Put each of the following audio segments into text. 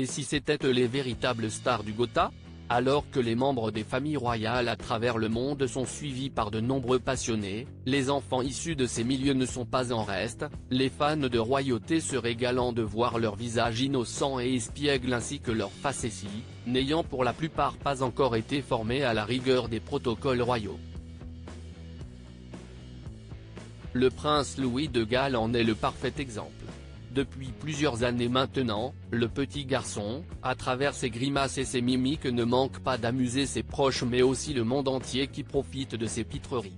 Et si c'étaient eux les véritables stars du Gotha? Alors que les membres des familles royales à travers le monde sont suivis par de nombreux passionnés, les enfants issus de ces milieux ne sont pas en reste, les fans de royauté se régalant de voir leur visage innocent et espiègle ainsi que leur facétie, n'ayant pour la plupart pas encore été formés à la rigueur des protocoles royaux. Le prince Louis de Galles en est le parfait exemple. Depuis plusieurs années maintenant, le petit garçon, à travers ses grimaces et ses mimiques ne manque pas d'amuser ses proches mais aussi le monde entier qui profite de ses pitreries.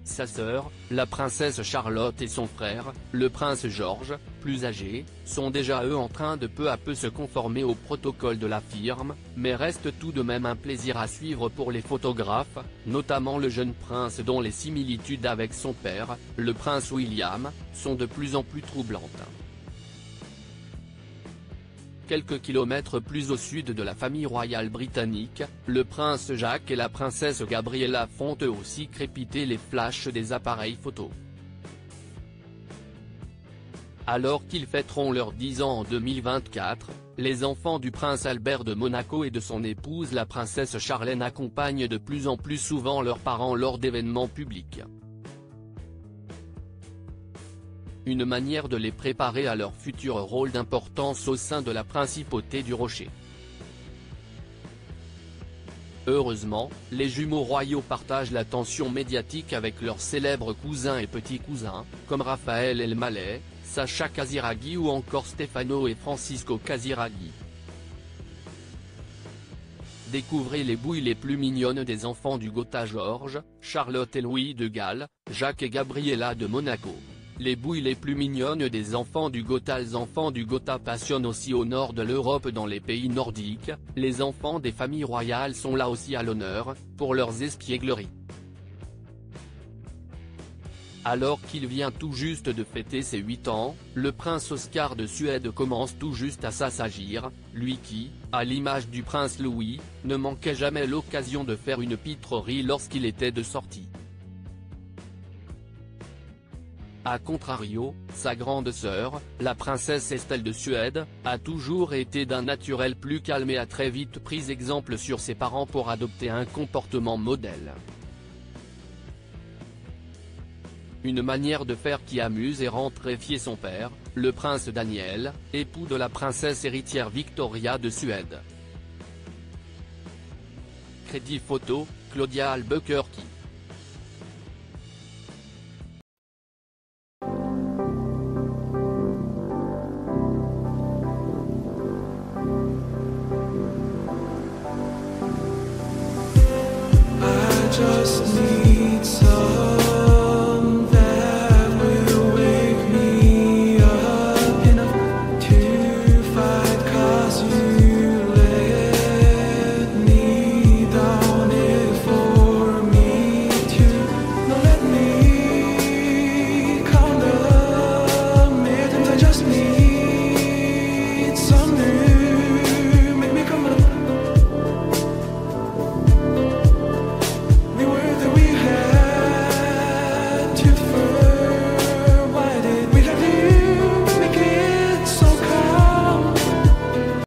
Sa sœur, la princesse Charlotte et son frère, le prince George, plus âgé, sont déjà eux en train de peu à peu se conformer au protocole de la firme, mais reste tout de même un plaisir à suivre pour les photographes, notamment le jeune prince dont les similitudes avec son père, le prince William, sont de plus en plus troublantes. Quelques kilomètres plus au sud de la famille royale britannique, le prince Jacques et la princesse Gabriella font eux aussi crépiter les flashs des appareils photo. Alors qu'ils fêteront leurs 10 ans en 2024, les enfants du prince Albert de Monaco et de son épouse la princesse Charlène accompagnent de plus en plus souvent leurs parents lors d'événements publics. Une manière de les préparer à leur futur rôle d'importance au sein de la principauté du Rocher. Heureusement, les jumeaux royaux partagent l'attention médiatique avec leurs célèbres cousins et petits-cousins, comme Raphaël El Maleh, Sacha Casiraghi ou encore Stefano et Francisco Casiraghi. Découvrez les bouilles les plus mignonnes des enfants du Gotha: Georges, Charlotte et Louis de Galles, Jacques et Gabriella de Monaco. Les bouilles les plus mignonnes des enfants du Gotha. Les enfants du Gotha passionnent aussi au nord de l'Europe dans les pays nordiques, les enfants des familles royales sont là aussi à l'honneur, pour leurs espiègleries. Alors qu'il vient tout juste de fêter ses 8 ans, le prince Oscar de Suède commence tout juste à s'assagir, lui qui, à l'image du prince Louis, ne manquait jamais l'occasion de faire une pitrerie lorsqu'il était de sortie. A contrario, sa grande sœur, la princesse Estelle de Suède, a toujours été d'un naturel plus calme et a très vite pris exemple sur ses parents pour adopter un comportement modèle. Une manière de faire qui amuse et rend terrifié son père, le prince Daniel, époux de la princesse héritière Victoria de Suède. Crédit photo, Claudia Albuquerque. Just need